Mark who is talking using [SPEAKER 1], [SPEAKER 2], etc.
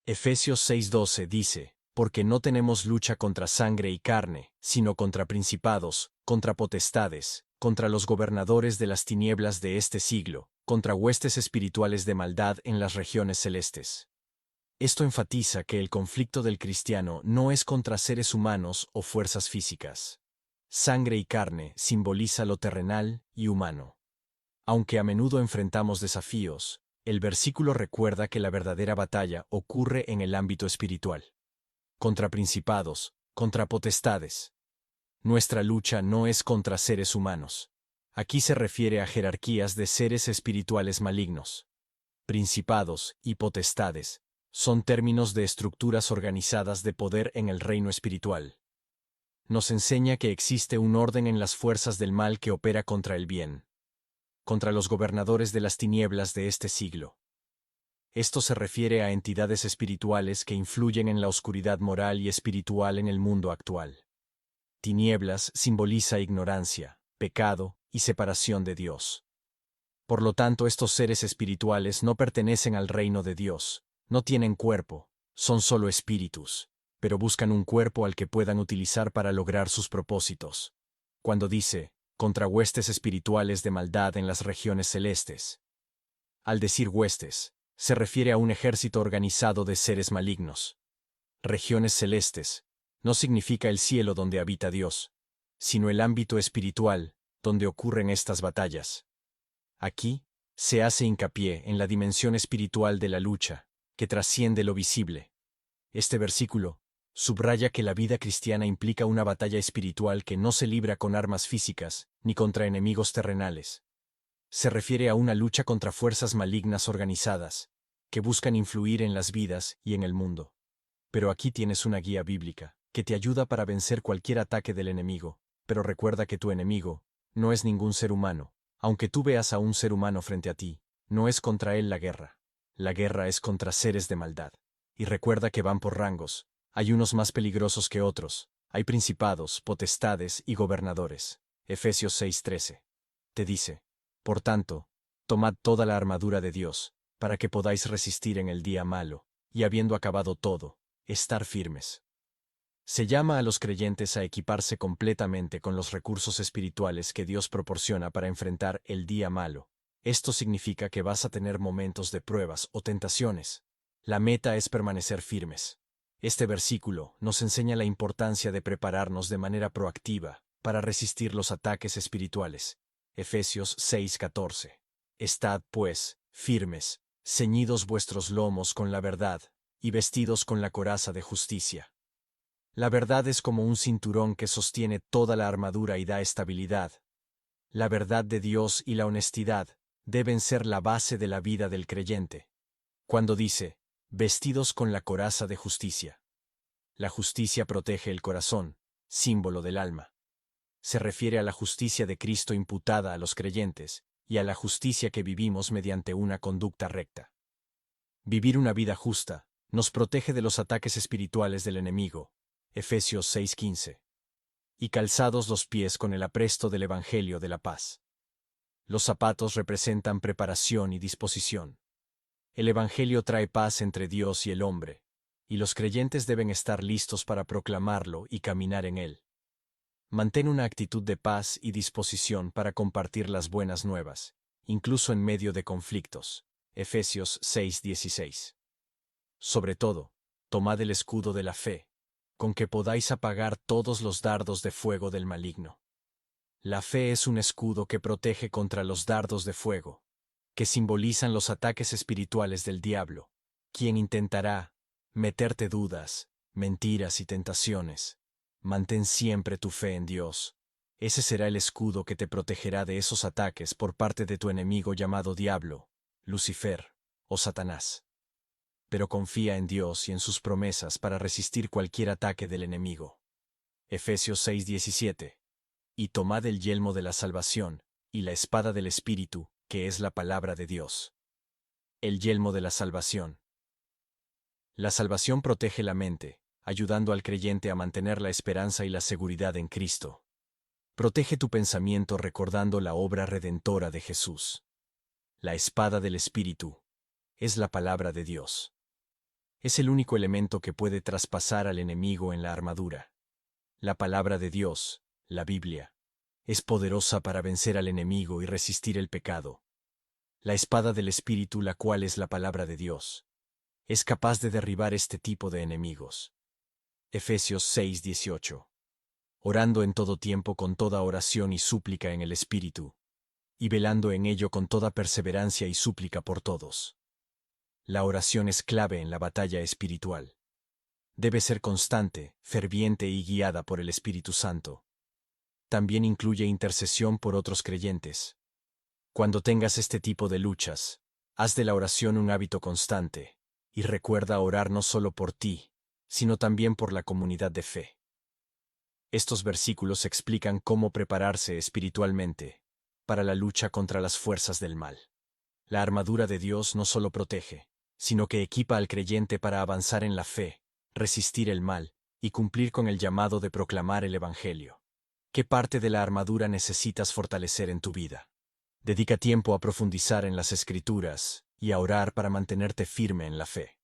[SPEAKER 1] Efesios 6:12 dice, porque no tenemos lucha contra sangre y carne, sino contra principados, contra potestades, contra los gobernadores de las tinieblas de este siglo, contra huestes espirituales de maldad en las regiones celestes. Esto enfatiza que el conflicto del cristiano no es contra seres humanos o fuerzas físicas. Sangre y carne simboliza lo terrenal y humano. Aunque a menudo enfrentamos desafíos, el versículo recuerda que la verdadera batalla ocurre en el ámbito espiritual. Contra principados, contra potestades. Nuestra lucha no es contra seres humanos. Aquí se refiere a jerarquías de seres espirituales malignos. Principados y potestades son términos de estructuras organizadas de poder en el reino espiritual. Nos enseña que existe un orden en las fuerzas del mal que opera contra el bien, contra los gobernadores de las tinieblas de este siglo. Esto se refiere a entidades espirituales que influyen en la oscuridad moral y espiritual en el mundo actual. Tinieblas simboliza ignorancia, pecado y separación de Dios. Por lo tanto, estos seres espirituales no pertenecen al reino de Dios, no tienen cuerpo, son solo espíritus, pero buscan un cuerpo al que puedan utilizar para lograr sus propósitos. Cuando dice, contra huestes espirituales de maldad en las regiones celestes. Al decir huestes, se refiere a un ejército organizado de seres malignos. Regiones celestes no significa el cielo donde habita Dios, sino el ámbito espiritual, donde ocurren estas batallas. Aquí, se hace hincapié en la dimensión espiritual de la lucha, que trasciende lo visible. Este versículo subraya que la vida cristiana implica una batalla espiritual que no se libra con armas físicas ni contra enemigos terrenales. Se refiere a una lucha contra fuerzas malignas organizadas, que buscan influir en las vidas y en el mundo. Pero aquí tienes una guía bíblica, que te ayuda para vencer cualquier ataque del enemigo, pero recuerda que tu enemigo no es ningún ser humano. Aunque tú veas a un ser humano frente a ti, no es contra él la guerra. La guerra es contra seres de maldad. Y recuerda que van por rangos. Hay unos más peligrosos que otros. Hay principados, potestades y gobernadores. Efesios 6:13. Te dice, por tanto, tomad toda la armadura de Dios, para que podáis resistir en el día malo, y habiendo acabado todo, estar firmes. Se llama a los creyentes a equiparse completamente con los recursos espirituales que Dios proporciona para enfrentar el día malo. Esto significa que vas a tener momentos de pruebas o tentaciones. La meta es permanecer firmes. Este versículo nos enseña la importancia de prepararnos de manera proactiva para resistir los ataques espirituales. Efesios 6:14. Estad, pues, firmes, ceñidos vuestros lomos con la verdad, y vestidos con la coraza de justicia. La verdad es como un cinturón que sostiene toda la armadura y da estabilidad. La verdad de Dios y la honestidad deben ser la base de la vida del creyente. Cuando dice, vestidos con la coraza de justicia. La justicia protege el corazón, símbolo del alma. Se refiere a la justicia de Cristo imputada a los creyentes, y a la justicia que vivimos mediante una conducta recta. Vivir una vida justa nos protege de los ataques espirituales del enemigo. Efesios 6:15. Y calzados los pies con el apresto del Evangelio de la paz. Los zapatos representan preparación y disposición. El Evangelio trae paz entre Dios y el hombre, y los creyentes deben estar listos para proclamarlo y caminar en él. Mantén una actitud de paz y disposición para compartir las buenas nuevas, incluso en medio de conflictos. Efesios 6:16. Sobre todo, tomad el escudo de la fe, con que podáis apagar todos los dardos de fuego del maligno. La fe es un escudo que protege contra los dardos de fuego, que simbolizan los ataques espirituales del diablo, quien intentará meterte dudas, mentiras y tentaciones. Mantén siempre tu fe en Dios. Ese será el escudo que te protegerá de esos ataques por parte de tu enemigo llamado Diablo, Lucifer o Satanás. Pero confía en Dios y en sus promesas para resistir cualquier ataque del enemigo. Efesios 6:17. Y tomad el yelmo de la salvación, y la espada del Espíritu, que es la palabra de Dios. El yelmo de la salvación. La salvación protege la mente, ayudando al creyente a mantener la esperanza y la seguridad en Cristo. Protege tu pensamiento recordando la obra redentora de Jesús. La espada del Espíritu es la palabra de Dios. Es el único elemento que puede traspasar al enemigo en la armadura. La palabra de Dios, la Biblia, es poderosa para vencer al enemigo y resistir el pecado. La espada del Espíritu, la cual es la palabra de Dios, es capaz de derribar este tipo de enemigos. Efesios 6:18. Orando en todo tiempo con toda oración y súplica en el Espíritu, y velando en ello con toda perseverancia y súplica por todos. La oración es clave en la batalla espiritual. Debe ser constante, ferviente y guiada por el Espíritu Santo. También incluye intercesión por otros creyentes. Cuando tengas este tipo de luchas, haz de la oración un hábito constante, y recuerda orar no solo por ti, sino también por la comunidad de fe. Estos versículos explican cómo prepararse espiritualmente para la lucha contra las fuerzas del mal. La armadura de Dios no solo protege, sino que equipa al creyente para avanzar en la fe, resistir el mal y cumplir con el llamado de proclamar el Evangelio. ¿Qué parte de la armadura necesitas fortalecer en tu vida? Dedica tiempo a profundizar en las Escrituras y a orar para mantenerte firme en la fe.